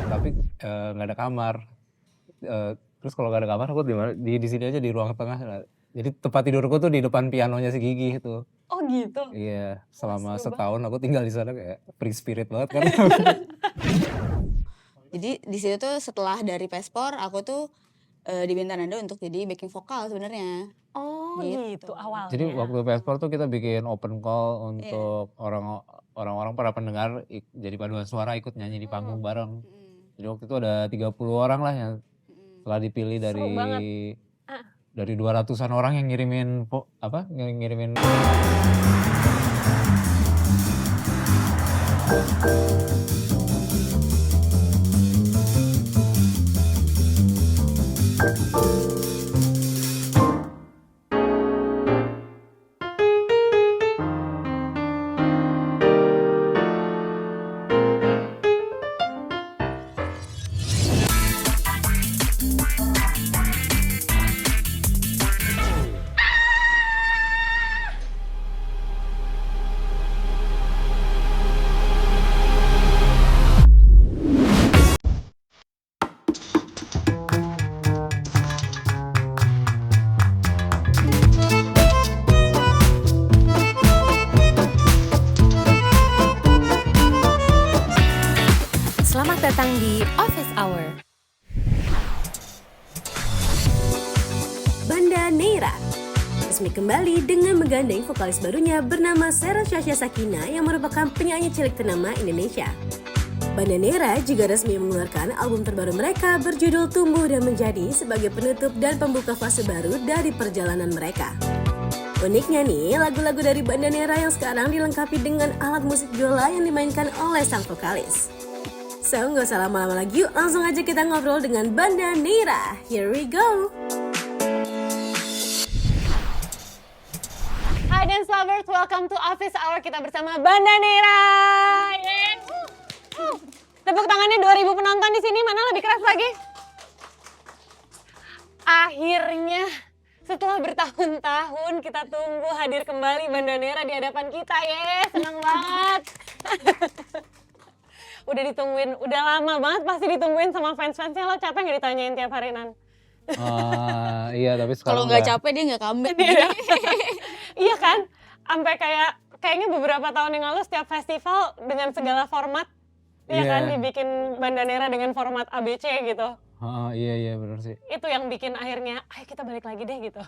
tapi nggak ada kamar. Terus kalau nggak ada kamar aku di sini aja di ruang tengah. Jadi tempat tidurku tuh di depan pianonya si Gigi itu. Oh gitu? Iya, Wah, selama seru setahun aku tinggal di sana kayak free spirit banget kan. Jadi di situ tuh setelah dari Pespor aku tuh di Bintang Nada untuk jadi backing vokal sebenarnya. Oh Gitu. gitu awalnya. Jadi waktu Pespor tuh kita bikin open call Iya. untuk orang-orang para pendengar jadi paduan suara ikut nyanyi di panggung bareng. Mm-mm. Jadi waktu itu ada 30 orang lah yang Mm-mm. telah dipilih Seru banget. dari 200-an orang yang ngirimin Selamat datang di Office Hour. Banda Neira resmi kembali dengan menggandeng vokalis barunya bernama Sera Syasha Sakina yang merupakan penyanyi cilik ternama Indonesia. Banda Neira juga resmi mengeluarkan album terbaru mereka berjudul Tumbuh dan Menjadi sebagai penutup dan pembuka fase baru dari perjalanan mereka. Uniknya nih, lagu-lagu dari Banda Neira yang sekarang dilengkapi dengan alat musik biola yang dimainkan oleh sang vokalis. So, nggak usah lama-lama lagi, yuk langsung aja kita ngobrol dengan Banda Neira. Here we go! Hai Dance Lovers, welcome to Office Hour. Kita bersama Banda Neira. Yeay. Tepuk tangannya 2000 penonton di sini, mana lebih keras lagi? Akhirnya setelah bertahun-tahun kita tunggu hadir kembali Banda Neira di hadapan kita. Yeay, senang banget. Udah ditungguin, udah lama banget pasti ditungguin sama fans-fansnya. Lo capek nggak ditanyain tiap hari, Nan? iya tapi Kalau sekarang nggak capek dia nggak comeback. Iya kan? Sampai kayaknya beberapa tahun yang lalu setiap festival dengan segala format, ya kan, dibikin Banda Neira dengan format ABC gitu. Iya benar sih. Itu yang bikin akhirnya, ayo kita balik lagi deh gitu.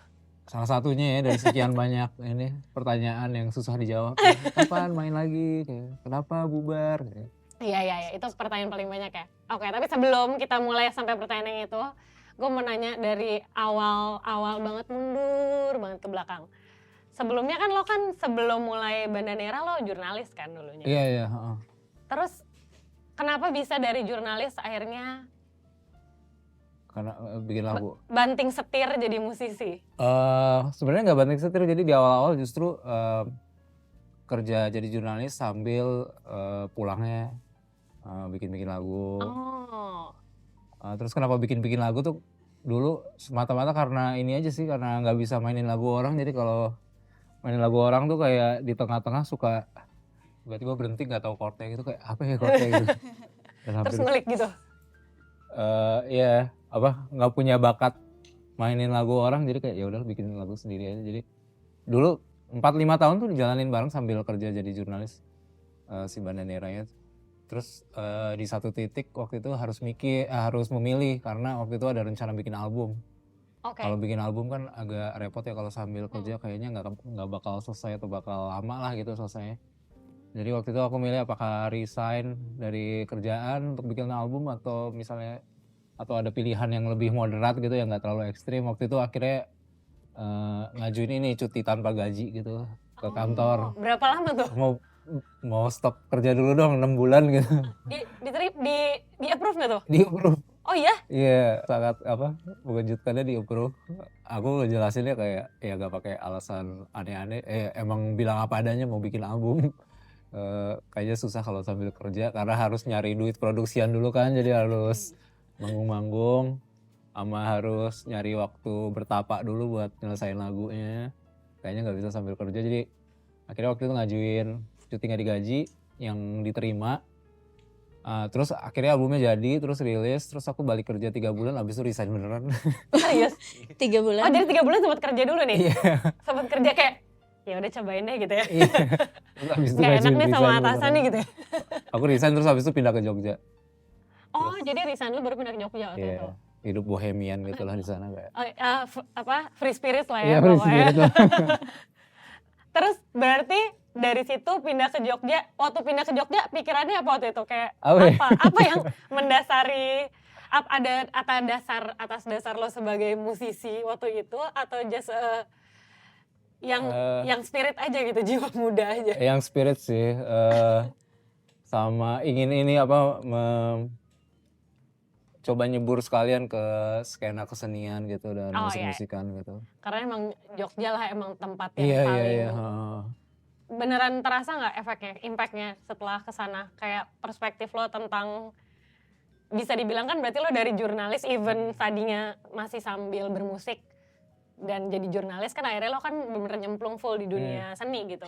Salah satunya ya dari sekian banyak ini pertanyaan yang susah dijawab. Kapan main lagi? Kenapa bubar? Iya, itu pertanyaan paling banyak ya. Oke, tapi sebelum kita mulai sampai pertanyaan yang itu, gue mau nanya dari awal banget, mundur banget ke belakang. Sebelumnya kan lo kan sebelum mulai Banda Neira lo jurnalis kan dulunya. Iya. Terus kenapa bisa dari jurnalis akhirnya Karena bikin lagu. banting setir jadi musisi? Sebenarnya nggak banting setir, jadi di awal-awal justru kerja jadi jurnalis sambil pulangnya bikin lagu. Oh. Terus kenapa bikin lagu tuh dulu semata-mata karena ini aja sih, karena nggak bisa mainin lagu orang. Jadi kalau mainin lagu orang tuh kayak di tengah-tengah suka tiba-tiba berhenti nggak tahu chordnya gitu, kayak apa ya chordnya gitu. Terus ngelik gitu? Iya, nggak punya bakat mainin lagu orang, jadi kayak ya udah bikin lagu sendiri aja. Jadi dulu 4-5 tahun tuh dijalanin bareng sambil kerja jadi jurnalis si Banda Neira-nya. Terus di satu titik waktu itu harus memilih karena waktu itu ada rencana bikin album. Oke. Kalau bikin album kan agak repot ya kalau sambil kerja, kayaknya nggak bakal selesai atau bakal lama lah gitu selesainya. Jadi waktu itu aku milih apakah resign dari kerjaan untuk bikin album atau ada pilihan yang lebih moderat gitu yang nggak terlalu ekstrim. Waktu itu akhirnya ngajuin ini cuti tanpa gaji gitu ke kantor. Berapa lama tuh? Mau stop kerja dulu dong 6 bulan gitu. Di approve nggak tuh? Di approve. Oh iya? Iya, sangat mengejutkannya di approve. Aku ngejelasinnya kayak ya gak pakai alasan aneh-aneh. Emang bilang apa adanya mau bikin album. Kayaknya susah kalau sambil kerja karena harus nyari duit produksian dulu kan, jadi harus manggung-manggung sama harus nyari waktu bertapa dulu buat nyelesain lagunya. Kayaknya nggak bisa sambil kerja, jadi akhirnya waktu itu ngajuin cuti nggak digaji yang diterima. Terus akhirnya albumnya jadi, terus rilis, terus aku balik kerja 3 bulan, abis itu resign beneran. Serius? 3 Oh bulan. jadi 3 bulan sempat kerja dulu nih? Iya. Sempat kerja kayak, ya udah cobain deh gitu ya. Iya. Terus abis itu Nggak enak nih sama resign atasan beneran. nih gitu ya. Aku resign terus abis itu pindah ke Jogja. Oh jadi resign dulu baru pindah ke Jogja waktu Iya. itu. Hidup bohemian gitu lah di sana kayak. Oh, free spirit lah Iya, ya free pokoknya. spirit lah. Terus berarti dari situ pindah ke Jogja, waktu pindah ke Jogja pikirannya apa waktu itu? Kayak Apa ya? apa yang mendasari, ada atas dasar lo sebagai musisi waktu itu atau just yang spirit aja gitu, jiwa muda aja? Yang spirit sih, sama ingin ini apa, coba nyebur sekalian ke skena kesenian gitu dan Oh, iya. musik-musikan gitu. Karena emang Jogja lah emang tempat yang Iya, paling iya, heeh. beneran terasa nggak efeknya, impactnya setelah kesana? Kayak perspektif lo tentang, bisa dibilang kan berarti lo dari jurnalis, even tadinya masih sambil bermusik dan jadi jurnalis kan akhirnya lo kan bener nyemplung full di dunia seni gitu.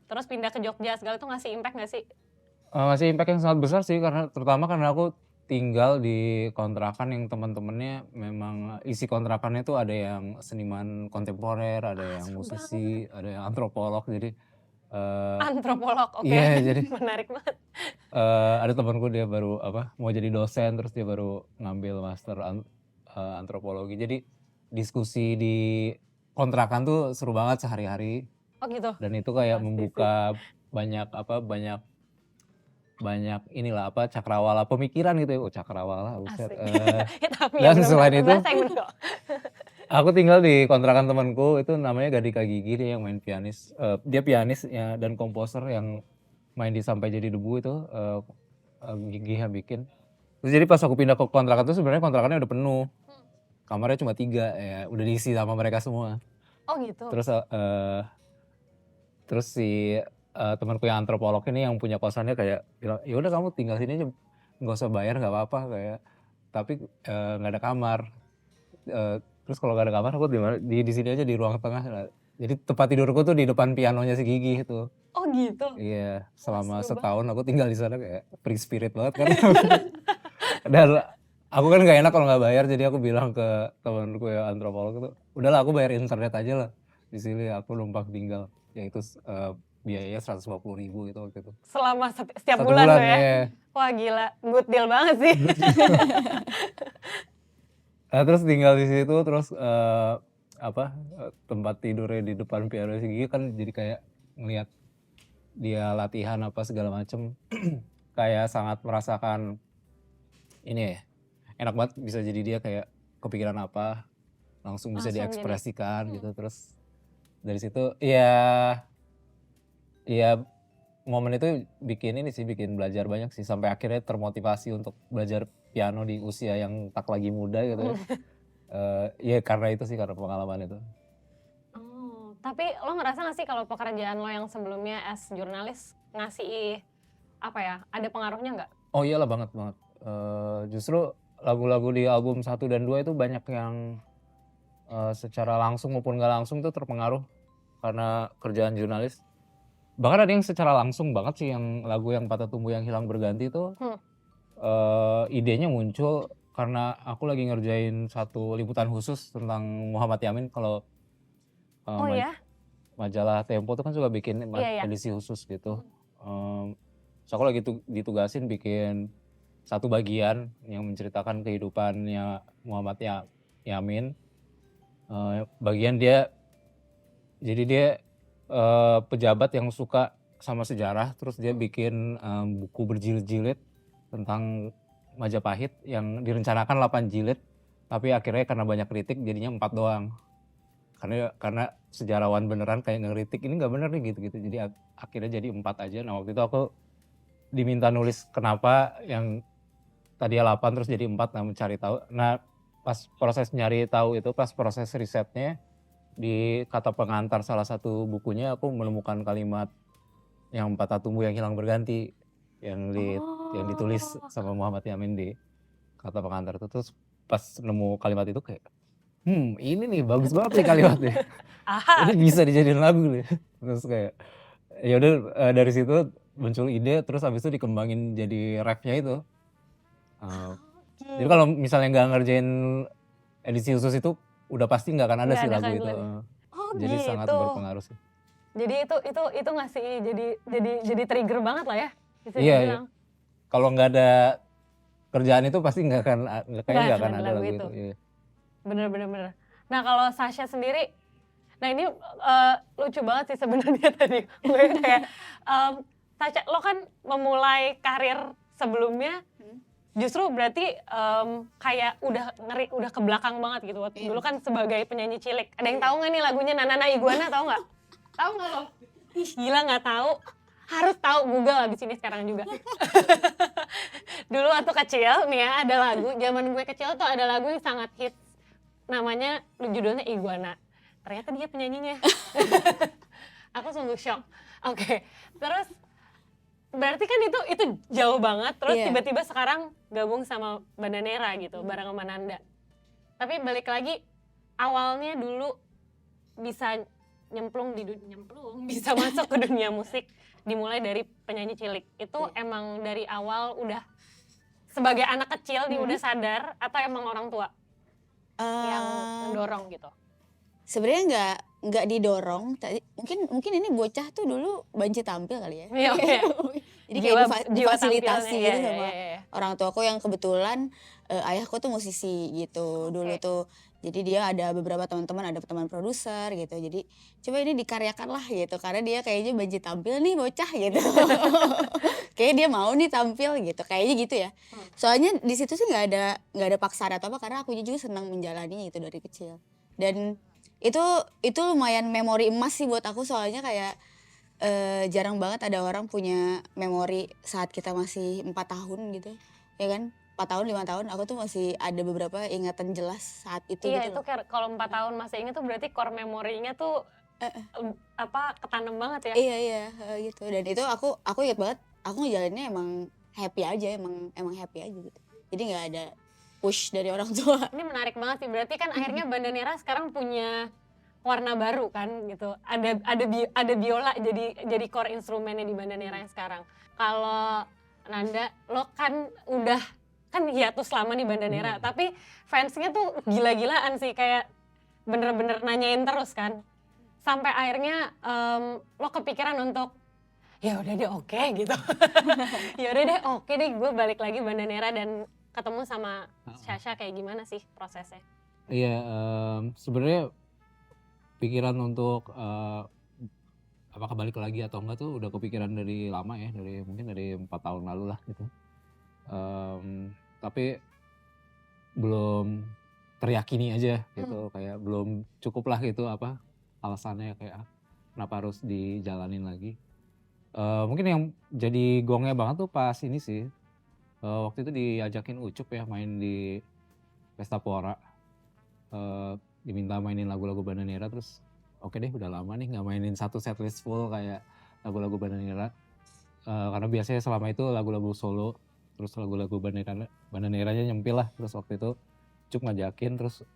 Terus pindah ke Jogja segala itu ngasih impact nggak sih? Masih impact yang sangat besar sih terutama karena aku tinggal di kontrakan yang teman-temannya memang isi kontrakannya tuh ada yang seniman kontemporer, ada yang seru musisi, ada yang antropolog, jadi Antropolog, oke. iya, jadi Menarik banget. ada temanku dia baru mau jadi dosen, terus dia baru ngambil master antropologi, jadi diskusi di kontrakan tuh seru banget sehari-hari. Oh gitu. Dan itu kayak Pasti membuka banyak inilah cakrawala pemikiran gitu ya. Cakrawala buset. Asik. Ya, tapi Dan ya selain bener-bener itu, bahasa yang bener kok. aku tinggal di kontrakan temanku itu namanya Gadika Gigi, dia yang main pianis. Dia pianis ya, dan komposer yang main di Sampai Jadi Debu itu, Gigi yang bikin. Terus jadi pas aku pindah ke kontrakan itu sebenarnya kontrakannya udah penuh. Kamarnya cuma 3 ya, udah diisi sama mereka semua. Oh gitu. Terus si temanku yang antropolog ini yang punya kosannya kayak bilang, ya udah kamu tinggal sini aja, nggak usah bayar, nggak apa-apa kayak, tapi nggak ada kamar. Terus kalau nggak ada kamar aku di sini aja di ruang tengah. Nah, jadi tempat tidurku tuh di depan pianonya si Gigi itu. Oh gitu. Iya, selama seru setahun aku tinggal di sana kayak free spirit banget kan. Dan aku kan nggak enak kalau nggak bayar, jadi aku bilang ke temanku yang antropolog itu, udahlah aku bayar internet aja lah di sini, aku numpang tinggal. Ya itu biayanya 150.000 gitu waktu itu. Selama setiap 1 bulan bulan lo ya? ya. Wah gila, good deal banget sih. Nah, terus tinggal di situ, terus tempat tidurnya di depan piano si Gigi kan jadi kayak ngelihat dia latihan apa segala macem. Kayak sangat merasakan ini ya, enak banget bisa jadi dia kayak kepikiran apa langsung bisa Langsung diekspresikan gitu. Terus dari situ ya momen itu bikin belajar banyak sih, sampai akhirnya termotivasi untuk belajar piano di usia yang tak lagi muda gitu ya. Ya karena itu sih, karena pengalaman itu. Oh, tapi lo ngerasa gak sih kalau pekerjaan lo yang sebelumnya as jurnalis ngasih apa ya, ada pengaruhnya nggak? Oh iyalah, banget. Justru lagu-lagu di album 1 dan 2 itu banyak yang secara langsung maupun gak langsung tuh terpengaruh karena kerjaan jurnalis. Bahkan ada yang secara langsung banget sih, yang lagu yang Patah Tumbuh Yang Hilang Berganti itu idenya muncul karena aku lagi ngerjain satu liputan khusus tentang Muhammad Yamin. Kalau Oh ya? majalah Tempo tuh kan suka bikin Iya. edisi khusus gitu. So aku lagi ditugasin bikin satu bagian yang menceritakan kehidupannya Muhammad Yamin. Bagian dia, jadi dia pejabat yang suka sama sejarah, terus dia bikin buku berjilid-jilid tentang Majapahit yang direncanakan 8 jilid, tapi akhirnya karena banyak kritik jadinya 4 doang. Karena sejarawan beneran kayak ngeritik, ini nggak bener nih gitu-gitu, jadi akhirnya jadi 4 aja. Nah waktu itu aku diminta nulis kenapa yang tadinya 8 terus jadi 4, nah mencari tahu. Nah pas proses nyari tahu itu, pas proses risetnya, di kata pengantar salah satu bukunya aku menemukan kalimat yang Patah Tumbuh Yang Hilang Berganti yang ditulis sama Muhammad Yamin di kata pengantar itu. Terus pas nemu kalimat itu kayak ini nih bagus banget nih kalimatnya. Ini bisa dijadiin lagu nih. Terus kayak ya udah, dari situ muncul ide terus habis itu dikembangin jadi rapnya itu. Jadi kalau misalnya nggak ngerjain edisi khusus itu udah pasti nggak akan ada Nggak sih ada lagu kan itu. lagu. Oh Jadi sangat gitu. berpengaruh sih. Jadi itu ngasih jadi trigger banget lah ya. Bisa Iya, dibilang. kalau nggak ada kerjaan itu pasti nggak akan kayaknya nggak akan ada lagu itu. Iya. Bener. Nah kalau Sasha sendiri, nah ini lucu banget sih sebenarnya tadi gue kayak Sasha, lo kan memulai karir sebelumnya justru berarti kayak udah ke belakang banget gitu. Waktu dulu kan sebagai penyanyi cilik. Ada yang tahu nggak nih lagunya Nanana Iguana, tahu nggak? Tahu nggak lo? Ih gila nggak tahu. Harus tahu, Google abis ini sekarang juga. Dulu waktu kecil nih ya ada lagu, zaman gue kecil tuh ada lagu yang sangat hits. Namanya judulnya Iguana. Ternyata dia penyanyinya. Aku sungguh shock. Oke. Terus berarti kan itu jauh banget. Terus tiba-tiba sekarang gabung sama Bandanera gitu, bareng sama Nanda. Tapi balik lagi, awalnya dulu bisa bisa masuk ke dunia musik dimulai dari penyanyi cilik. Itu emang dari awal udah sebagai anak kecil nih udah sadar atau emang orang tua yang mendorong gitu? Sebenarnya nggak didorong. Mungkin ini bocah tuh dulu banci tampil kali ya. Iya. Jadi kayak Jiwa difasilitasi tampilnya, gitu iya, sama iya. orang tuaku yang kebetulan ayahku tuh musisi gitu dulu tuh. Jadi dia ada beberapa teman-teman, ada teman produser gitu. Jadi coba ini dikaryakan lah gitu, karena dia kayaknya banci tampil nih bocah gitu. Kayaknya dia mau nih tampil gitu, kayaknya gitu ya. Soalnya di situ sih nggak ada paksaan atau apa, karena aku juga senang menjalaninya gitu dari kecil. Dan itu lumayan memori emas sih buat aku, soalnya kayak jarang banget ada orang punya memori saat kita masih 4 tahun gitu ya kan. 4 tahun, 5 tahun, aku tuh masih ada beberapa ingatan jelas saat itu Iya, gitu itu kayak kalau 4 tahun masih ingat tuh berarti core memorinya tuh ketanam banget ya. Iya gitu. Dan itu aku ingat banget, aku ngejalaninnya emang happy aja, emang happy aja gitu. Jadi nggak ada push dari orang tua. Ini menarik banget sih, berarti kan akhirnya Bandanera sekarang punya warna baru kan gitu. Ada biola jadi core instrumennya di Bandanera yang sekarang. Kalau Nanda, lo kan udah kan hiatus lama nih Bandanera, tapi fansnya tuh gila-gilaan sih, kayak bener-bener nanyain terus kan. Sampai akhirnya lo kepikiran untuk ya udah deh oke gitu. Ya udah deh oke deh gue balik lagi Bandanera dan ketemu sama Sasha. Kayak gimana sih prosesnya? Iya, sebenarnya pikiran untuk apakah balik lagi atau enggak tuh udah kepikiran dari lama ya, mungkin dari 4 tahun lalu lah gitu. Tapi belum teryakini aja gitu, kayak belum cukup lah gitu apa alasannya, kayak kenapa harus dijalanin lagi. Mungkin yang jadi gongnya banget tuh pas ini sih, waktu itu diajakin Ucup ya main di Pesta Pora, diminta mainin lagu-lagu Bandanera, terus oke deh udah lama nih nggak mainin satu setlist full kayak lagu-lagu Bandanera, karena biasanya selama itu lagu-lagu solo, terus lagu-lagu Bandaneranya nyempil lah. Terus waktu itu Cup ngajakin, terus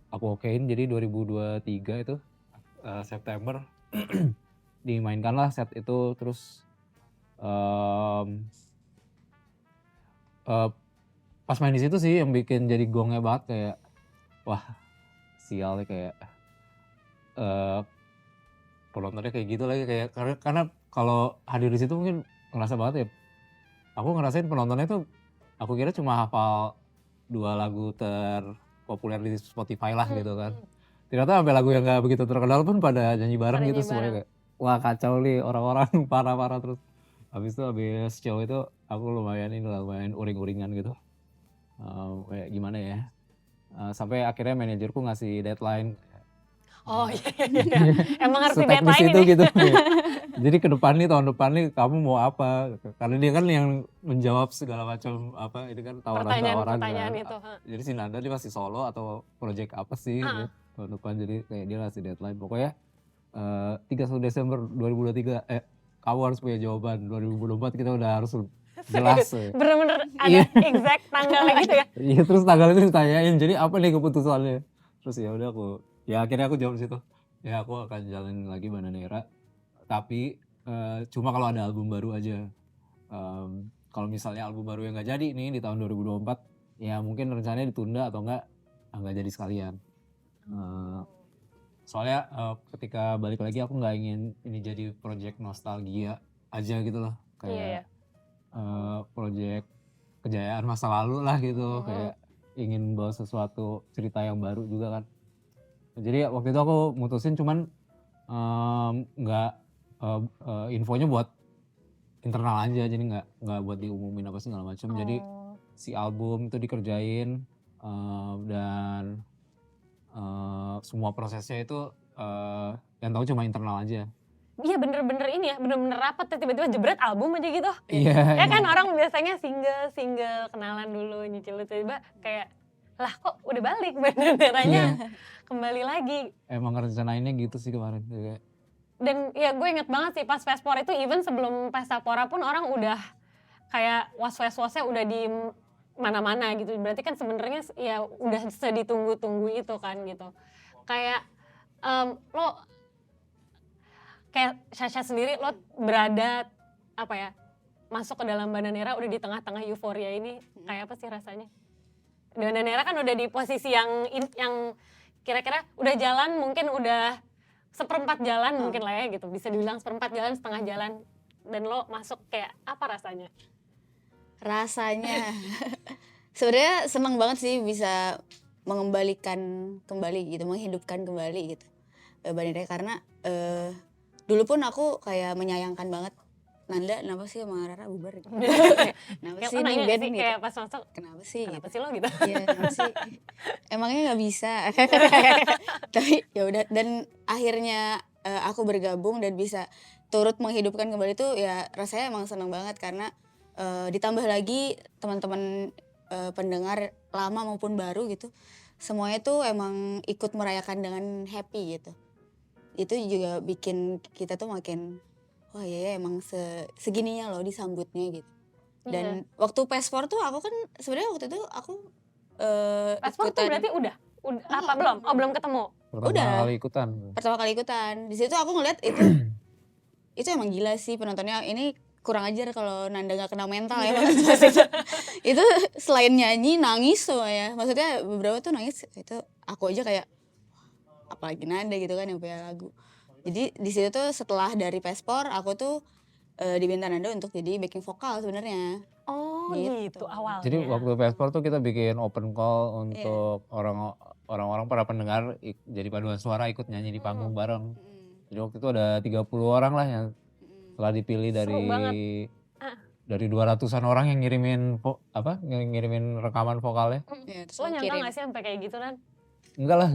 aku okein, jadi 2023 itu September dimainkan lah set itu. Terus pas main di situ sih yang bikin jadi gongnya banget, kayak wah sial kayak penontonnya kayak gitu lagi, kayak karena kalau hadir di situ mungkin ngerasa banget ya, aku ngerasain penontonnya tuh aku kira cuma hafal 2 lagu terpopuler di Spotify lah gitu kan. Ternyata sampai lagu yang gak begitu terkenal pun pada nyanyi bareng gitu semuanya, kayak wah kacau nih orang-orang parah-parah. Terus habis show itu aku lumayan uring-uringan gitu, kayak gimana ya, sampai akhirnya manajerku ngasih deadline. Oh iya. Emang harus di Seteknis deadline itu ini. gitu. Jadi ke depan nih, tahun depan nih kamu mau apa? Karena dia kan yang menjawab segala macam apa, ini kan tawaran-tawaran Pertanyaan kan. itu. Jadi si Nanda dia masih solo atau project apa sih gitu, tahun depan. Jadi kayak dia ngasih deadline pokoknya 31 Desember 2023 kamu harus punya jawaban. 2024 kita udah harus jelas. Bener-bener ada exact tanggalnya gitu ya. Iya, terus tanggal itu ditanyain, jadi apa nih keputusannya? Terus ya udah akhirnya aku jawab di situ. Ya aku akan jalanin lagi Bandanera, tapi Cuma kalau ada album baru aja. Kalau misalnya album baru yang nggak jadi nih di tahun 2024, ya mungkin rencananya ditunda atau nggak jadi sekalian. Soalnya ketika balik lagi aku nggak ingin ini jadi project nostalgia aja gitu loh, kayak project kejayaan masa lalu lah gitu, kayak ingin bawa sesuatu cerita yang baru juga kan. Jadi waktu itu aku mutusin cuman nggak infonya buat internal aja, jadi nggak buat diumumin apa segala macam. Jadi si album itu dikerjain dan semua prosesnya itu yang tahu cuma internal aja. Iya bener-bener ini ya, bener-bener rapat ya, tiba-tiba jebret album aja gitu. Iya. Ya kan orang biasanya single kenalan dulu nyicil, tiba-tiba kayak lah kok udah balik benerannya kembali lagi. Emang rencanainnya gitu sih kemarin. Kayak. Dan ya gue inget banget sih pas Vespor itu, even sebelum Pestapora pun orang udah kayak was-wasnya udah di mana-mana gitu. Berarti kan sebenarnya ya udah seditunggu-tunggu itu kan gitu. Kayak lo kayak Sasha sendiri, lo berada apa ya, masuk ke dalam Bandanera udah di tengah-tengah euforia ini, kayak apa sih rasanya? Bandanera kan udah di posisi yang kira-kira udah jalan, mungkin udah seperempat jalan mungkin lah ya gitu, bisa dibilang seperempat jalan, setengah jalan, dan lo masuk, kayak apa rasanya? Rasanya sebenarnya senang banget sih bisa mengembalikan kembali gitu, menghidupkan kembali gitu Bandanera, karena dulu pun aku kayak menyayangkan banget, Nanda kenapa sih sama Rara bubar gitu. Kenapa sih ini band gitu. Kayak pas masuk, Kenapa sih kenapa gitu. sih lo gitu? Iya, kenapa sih? Emangnya nggak bisa. Tapi ya udah, dan akhirnya aku bergabung dan bisa turut menghidupkan kembali itu ya rasanya emang senang banget, karena ditambah lagi teman-teman pendengar lama maupun baru gitu. Semuanya tuh emang ikut merayakan dengan happy gitu. Itu juga bikin kita tuh makin wah ya emang segininya loh disambutnya gitu. Dan waktu Pespor tuh aku kan sebenarnya waktu itu aku Pespor tuh berarti udah apa belum? Oh belum ketemu. Pertama kali ikutan. Pertama kali ikutan. Di situ aku ngeliat itu emang gila sih penontonnya. Ini kurang ajar kalau Nanda nggak kena mental ya. Itu selain nyanyi nangis semuanya. Maksudnya beberapa tuh nangis, itu aku aja kayak apalagi Nanda gitu kan yang punya lagu. Jadi di situ tuh setelah dari Pespor aku tuh diminta Nanda untuk jadi backing vokal sebenarnya. Oh gitu awalnya. Jadi waktu Pespor tuh kita bikin open call untuk orang-orang para pendengar jadi paduan suara ikut nyanyi di panggung bareng. Jadi waktu itu ada 30 orang lah yang telah dipilih dari 200-an orang yang ngirimin rekaman vokalnya. Ya, terus Lo nyangka kirim. gak sih sampai kayak gitu kan? Enggak lah.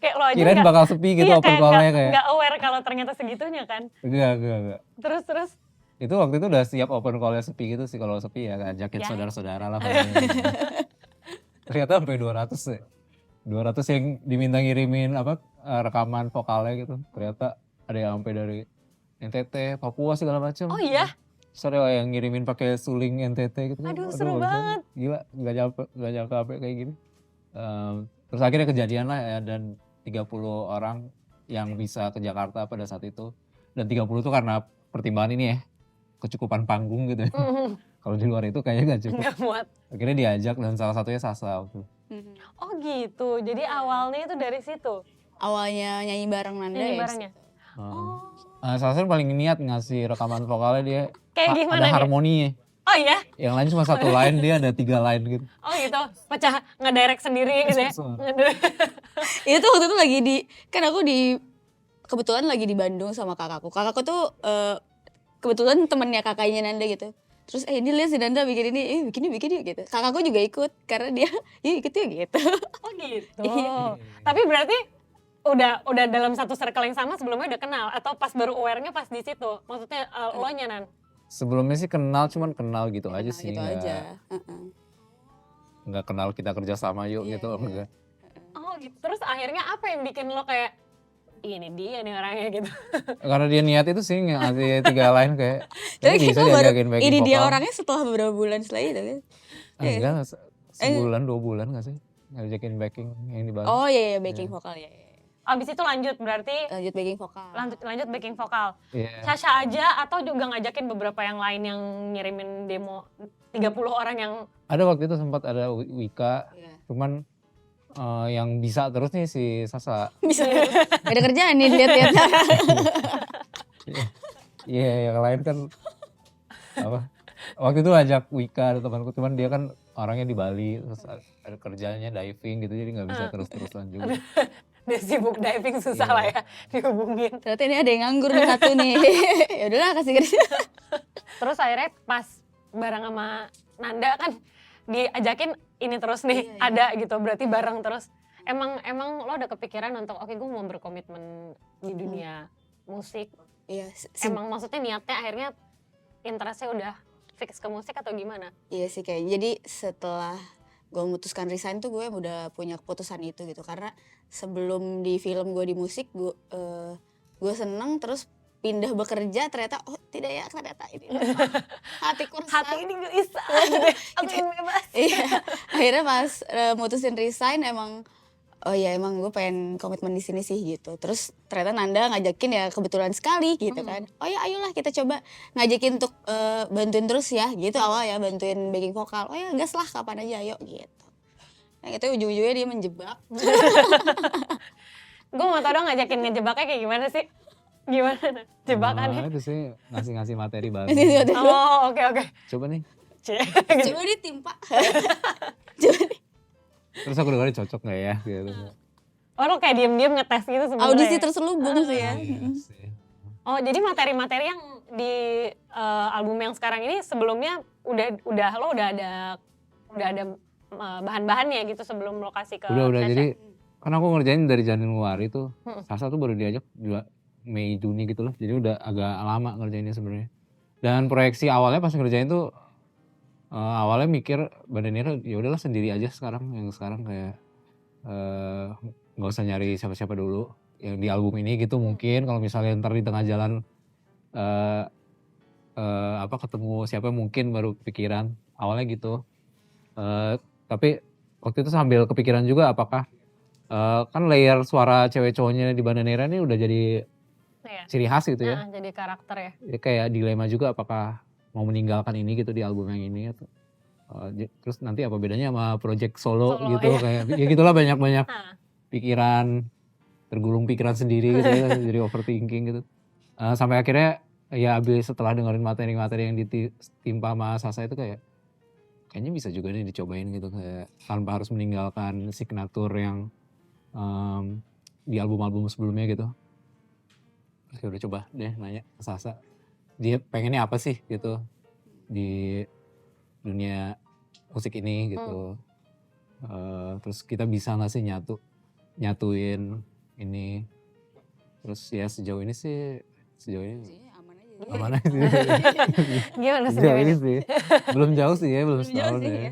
Kayak lo aja Kirain bakal sepi gitu open call-nya kayak. Gak aware kalau ternyata segitunya kan. Enggak. Terus Itu waktu itu udah siap open call-nya sepi gitu sih. Kalau sepi ya ajakin saudara-saudara lah. Ternyata sampai 200 ya. 200 yang diminta ngirimin rekaman vokalnya gitu. Ternyata ada yang sampai dari NTT, Papua segala macam. oh iya. Soalnya yang ngirimin pakai suling NTT gitu. Aduh, seru banget. Gila, nggak nyangka sampai kayak gini. Terus akhirnya kejadian lah ya, dan 30 orang yang bisa ke Jakarta pada saat itu. Dan 30 itu karena pertimbangan ini ya, kecukupan panggung gitu. Kalau di luar itu kayaknya gak cukup. Gak muat. Akhirnya diajak dan salah satunya Sasa waktu. Oh gitu, jadi awalnya itu dari situ. Awalnya nyanyi bareng Nanda Nyanyi ya. barengnya. Sasa paling niat ngasih rekaman vokalnya, dia Kayak gimana ada dia? harmoninya. Oh iya? Yang lain cuma satu line, dia ada 3 line gitu. Oh gitu, pecah ngedirect sendiri gitu ya? Itu waktu itu lagi kan aku kebetulan lagi di Bandung sama kakakku. Kakakku tuh kebetulan temennya kakaknya Nanda gitu. Terus ini lihat si Nanda bikin ini, bikin yuk gitu. Kakakku juga ikut karena dia ikut yuk gitu. Oh gitu. Iya. Tapi berarti udah dalam satu circle yang sama sebelumnya udah kenal, atau pas baru aware-nya pas di situ? Maksudnya lo nyanan? Sebelumnya sih kenal, cuman kenal gitu aja sih. Gitu aja. Nggak kenal kita kerja sama yuk gitu. Enggak. Oh gitu. Terus akhirnya apa yang bikin lo kayak ini dia nih orangnya gitu? Karena dia niat itu sih ngasih 3 line kayak. Tapi bisa kita baru diajakin backing ini dia vokal. orangnya setelah beberapa bulan setelah itu kan. Enggak, sebulan 2 bulan nggak sih ngajakin backing yang dibahas. Oh iya backing vokal ya. abis itu lanjut berarti lanjut backing vokal. lanjut backing vokal. Iya. Sasha aja atau juga ngajakin beberapa yang lain yang ngirimin demo 30 orang yang Ada waktu itu sempat ada Wika, Iya. cuman yang bisa terus nih si Sasa. Bisa gak ada kerjaan nih lihat-lihat. Iya, yang lain kan apa? Waktu itu ajak Wika ada temanku, cuman dia kan orangnya di Bali, terus ada kerjanya diving gitu, jadi nggak bisa terus-terusan juga. dia sibuk diving susah Iya. lah ya dihubungin. Ternyata ini ada yang nganggur nih satu nih. Ya udahlah kasih kerja. Terus akhirnya pas bareng sama Nanda kan diajakin ini terus nih Iya, iya. ada gitu berarti bareng terus. Emang lo udah kepikiran untuk oke gue mau berkomitmen di dunia musik. Iya, Emang maksudnya niatnya akhirnya interestnya udah fix ke musik atau gimana? iya sih kayak jadi setelah gue memutuskan resign tuh gue udah punya keputusan itu gitu karena sebelum di film gue di musik gue seneng terus pindah bekerja ternyata oh tidak ya ternyata ini hatiku resah. Hati ini gak bisa, aku ingin bebas. Iya akhirnya pas mutusin resign emang oh ya emang gue pengen komitmen di sini sih gitu. Terus ternyata Nanda ngajakin ya kebetulan sekali gitu kan. Oh ya ayolah kita coba ngajakin untuk bantuin terus ya gitu awal ya bantuin backing vokal. Oh ya gas lah kapan aja ayo gitu. Nah itu ujung-ujungnya dia menjebak. Gue mau tau dong ngajakin ngejebaknya kayak gimana sih? Gimana jebakannya? Itu sih ngasih materi baru. Oh oke. Coba nih, Cie. Coba ditimpa. Coba di- terus aku dengerin cocok nggak ya gitu. Oh lo kayak diem-diem ngetes gitu sebenarnya. Audisi terselubung sih ya. Iya sih. Oh jadi materi-materi yang di album yang sekarang ini sebelumnya lo udah ada bahan-bahannya gitu sebelum lo kasih ke Udah Sasha? jadi kan aku ngerjain dari Januari tuh. Sasa tuh baru diajak Mei Juni gitu loh. Jadi udah agak lama ngerjainnya sebenarnya. Dan proyeksi awalnya pas ngerjain tuh awalnya mikir Bandanera ya udahlah sendiri aja sekarang kayak nggak usah nyari siapa-siapa dulu yang di album ini gitu mungkin kalau misalnya ntar di tengah jalan ketemu siapa mungkin baru kepikiran awalnya gitu. Tapi waktu itu sambil kepikiran juga apakah kan layer suara cewek cowoknya di Bandanera ini udah jadi Iya. ciri khas gitu ya. Nah, jadi karakter ya. Ya kayak dilema juga apakah mau meninggalkan ini gitu di album yang ini atau terus nanti apa bedanya sama project solo gitu iya. kayak ya gitulah banyak Nah, pikiran tergulung pikiran sendiri gitu ya jadi overthinking gitu. Sampai akhirnya ya abis setelah dengerin materi-materi yang ditimpa sama Sasa itu kayaknya bisa juga nih dicobain gitu kayak tanpa harus meninggalkan signatur yang di album-album sebelumnya gitu. Terus ya udah coba deh nanya ke Sasa dia pengennya apa sih gitu di dunia musik ini gitu. Terus kita bisa nggak sih nyatuin ini. Terus ya sejauh ini aman aja sih. gimana sih? Sejauh ini sih belum jauh sih ya belum setahun sih ya.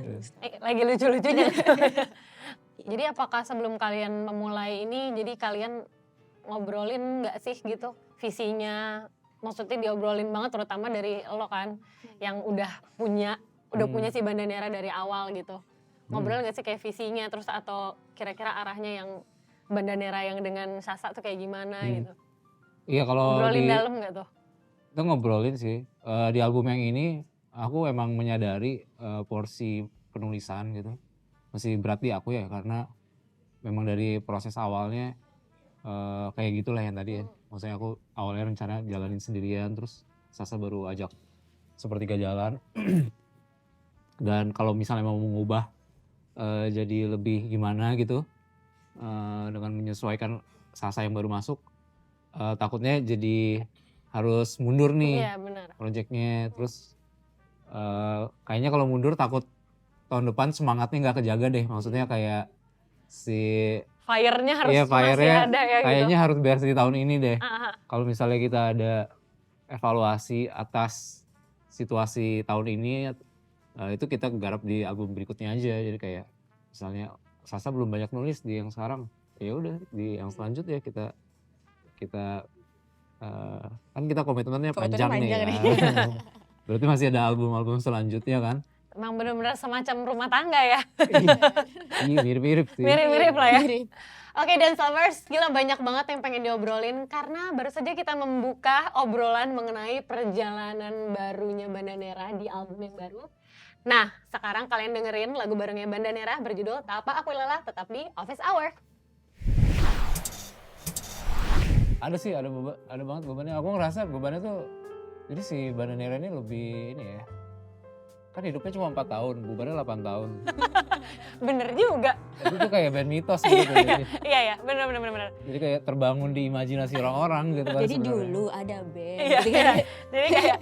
Lagi lucu-lucunya. Jadi apakah sebelum kalian memulai ini jadi kalian ngobrolin nggak sih gitu visinya? Maksudnya diobrolin banget terutama dari lo kan yang udah punya si Bandanera dari awal gitu. Ngobrol nggak sih kayak visinya terus atau kira-kira arahnya yang Bandanera yang dengan Sasa tuh kayak gimana gitu. Iya kalau Ngobrolin dalam nggak tuh? kita ngobrolin sih di album yang ini aku emang menyadari porsi penulisan gitu masih berat di aku ya karena memang dari proses awalnya kayak gitulah yang tadi ya. Maksudnya aku awalnya rencana jalanin sendirian terus Sasa baru ajak sepertiga jalan. Dan kalau misalnya mau mengubah jadi lebih gimana gitu dengan menyesuaikan Sasa yang baru masuk takutnya jadi harus mundur nih Iya benar. projectnya. Terus kayaknya kalau mundur takut tahun depan semangatnya nggak kejaga deh. Maksudnya kayak si Fire-nya harus iya, masih fire-nya ada ya gitu. kayaknya harus beres di tahun ini deh. Ah, ah. Kalau misalnya kita ada evaluasi atas situasi tahun ini itu kita garap di album berikutnya aja. Jadi kayak misalnya Sasa belum banyak nulis di yang sekarang, ya udah di yang selanjutnya kita kan kita komitmennya panjang nih panjang ya. Berarti masih ada album-album selanjutnya kan. Emang bener-bener semacam rumah tangga ya. Iya mirip-mirip sih. Mirip-mirip lah ya. Mirip. Oke Dance Lovers, gila banyak banget yang pengen diobrolin karena baru saja kita membuka obrolan mengenai perjalanan barunya Bandanera di album yang baru. Nah, sekarang kalian dengerin lagu barengnya Bandanera berjudul Tak Apa Aku Lelah tetap di Office Hour. Ada sih, ada banget bebannya. Aku ngerasa bebannya tuh, jadi si Bandanera ini lebih ini ya. Kan hidupnya cuma 4 tahun, bebannya 8 tahun. Bener juga. Itu tuh kayak band mitos gitu. Iya, bener. Jadi kayak terbangun di imajinasi orang-orang gitu kan Jadi sebenarnya. dulu ada band. Iya, gitu iya. kan. Jadi kayak